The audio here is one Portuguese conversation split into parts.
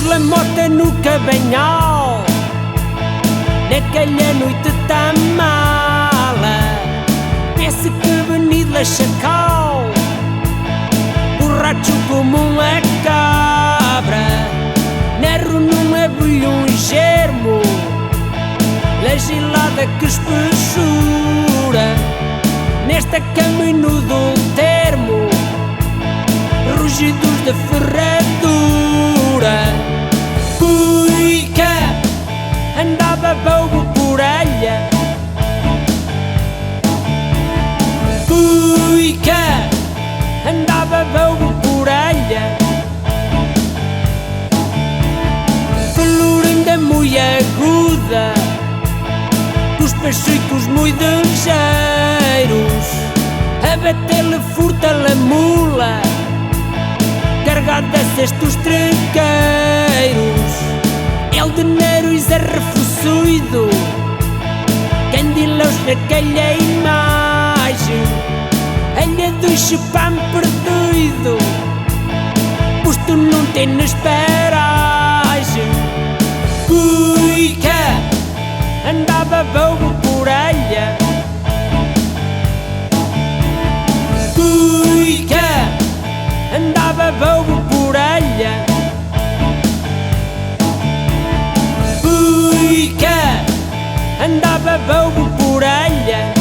pela mota no Cabanhal, naquela noite tão mala. Pensa que Avenida Chacal, borracho como uma cabra, narro não é um germo, la gelada que espessura, nesta cama e no do termo, rugidos de ferradura. Cuica andava bobo por alha, Cuica andava bobo por alha, flor ainda muito aguda, os peixicos muito ligeiros, a bater-lhe furta a mula, carregada a cestos tranqueiros. El dinheiro é refuçudo, candilos naquela imagem, alha do chupam perdido, pois tu não tens paragem. Cuica andava bobo por alha, Cuica andava bobo por alha, Cuica andava bobo por alha,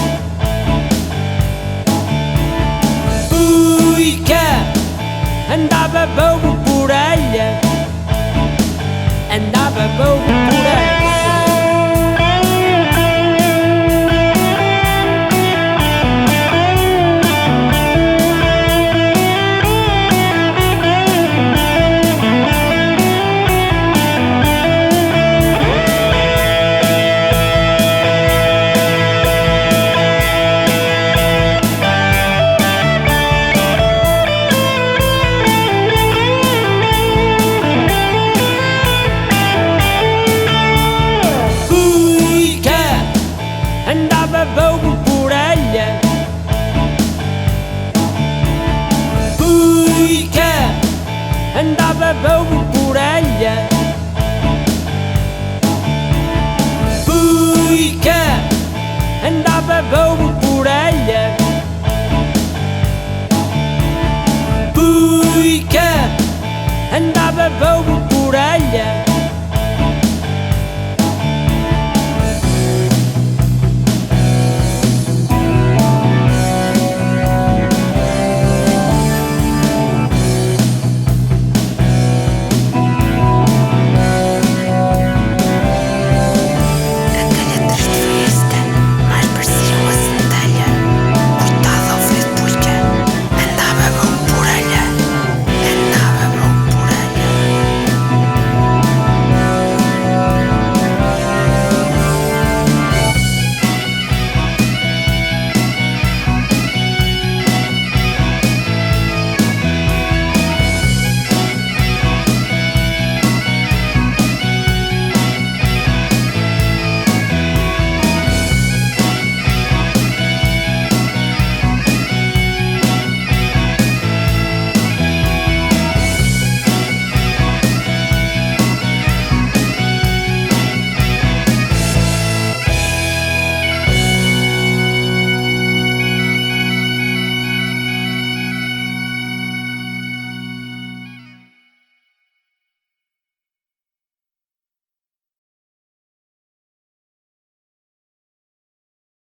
Cuica andava bobo por alha, andava bobo por alha. Andava bobo por alha, Cuica andava bobo por alha, Cuica andava bobo por alha, Cuica andava bobo